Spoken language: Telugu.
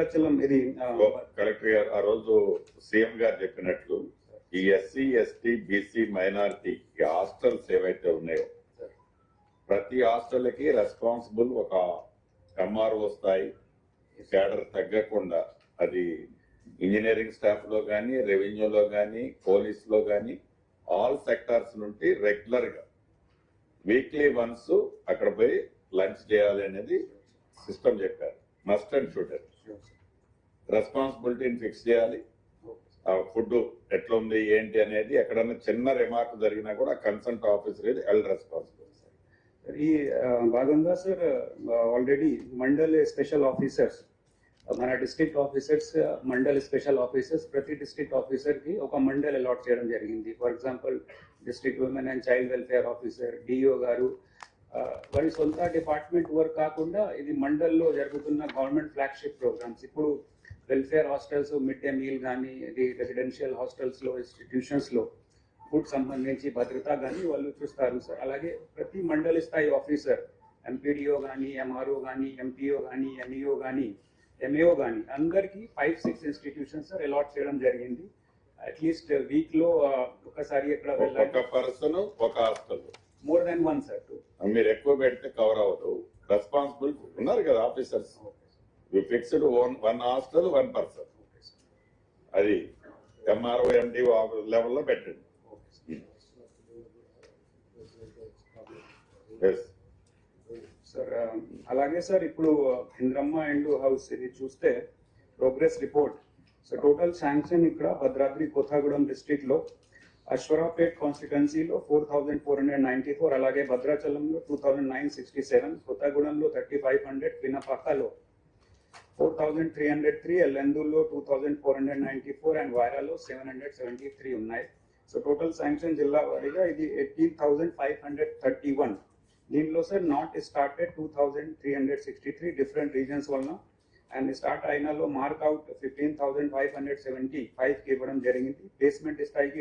భద్రాచలం ఇది కలెక్టర్ గారు ఆ రోజు సీఎం గారు చెప్పినట్లు ఈ SC ST BC minority hostels ఏవైతే ఉన్నాయో ప్రతి హాస్టల్కి రెస్పాన్సిబుల్ ఒక ఎంఆర్ఓ స్థాయి క్యాడర్ తగ్గకుండా, అది ఇంజనీరింగ్ స్టాఫ్ లో కానీ, రెవెన్యూలో కానీ, పోలీస్ లో కానీ, ఆల్ సెక్టార్స్ నుండి రెగ్యులర్ గా వీక్లీ వన్స్ అక్కడ పోయి లంచ్ చేయాలి అనేది సిస్టమ్ చెప్పారు. మస్ట్ అండ్ షుడ్ రెస్పాన్సిబిలిటీని ఫిక్స్ చేయాలి. ఫుడ్ ఎట్లా ఉంది ఏంటి అనేది ఎక్కడన్నా చిన్న రిమార్క్ జరిగినా కూడా కన్సల్ట్ ఆఫీసర్ ఇది హెల్డ్ రెస్పాన్సిబుల్. ఈ భాగంగా sir already mandal special officers, మన district officers, mandal special officers ప్రతి డిస్ట్రిక్ట్ ఆఫీసర్ కి ఒక మండల్ అలాట్ చేయడం జరిగింది. For example district women and child welfare officer, DO గారు వారి సొంత డిపార్ట్మెంట్ వర్క్ కాకుండా ఇది మండల్లో జరుగుతున్న గవర్నమెంట్ ఫ్లాగ్షిప్ ప్రోగ్రామ్స్. ఇప్పుడు welfare hostels, mid day meal కానీ, ఇది రెసిడెన్షియల్ హాస్టల్స్ లో, ఇన్స్టిట్యూషన్స్ లో ఫుడ్ సంబంధించి భద్రత కానీ వాళ్ళు చూస్తారు సార్. అలాగే ప్రతి మండలి స్థాయి ఆఫీసర్, ఎంపీడీఓ కానీ, ఎంఆర్ఓ కానీ, ఎంపీఓ కానీ, ఎంఈఓ కానీ, ఎంఏఓ కానీ అందరికి 5-6 ఇన్స్టిట్యూషన్స్ సార్ అలాట్ చేయడం జరిగింది. అట్లీస్ట్ వీక్ లో ఒకసారి ఎక్కడ ఒక పర్సన్ ఒక hostel, more than one sir. మీరు ఎక్కువ పెడితే కవర్ అవ్వదు. రెస్పాన్సిబుల్ ఉన్నారు కదా officers, fixed one hostel one person, అది ఎంఆర్ఓ ఎండిఓ లెవెల్లో పెట్టండి. సార్ అలాగే సార్ ఇప్పుడు ఇంద్రమ్మ అండ్ హౌస్ ఇది చూస్తే progress report. So total sanction ఇక్కడ భద్రాద్రి కొత్తగూడెం డిస్ట్రిక్ట్ లో అశ్వరాపేట్ కాన్స్టిట్యున్సీలో 4494, అలాగే భద్రాచలంలో 2967, కొత్తగూడెంలో 3500, పినపాకలో 4303, ఎల్లెందుల్లో 2494 అండ్ వారాలో 773 ఉన్నాయి. సో టోటల్ శాంక్షన్ జిల్లా వారీగా ఇది 18,531. దీనిలో sir not started 2363 different reasons వలన, అండ్ స్టార్ట్ అయినలో మార్క్ అవుట్ 15,575 కి ఇవ్వడం జరిగింది. ప్లేస్మెంట్ స్థాయికి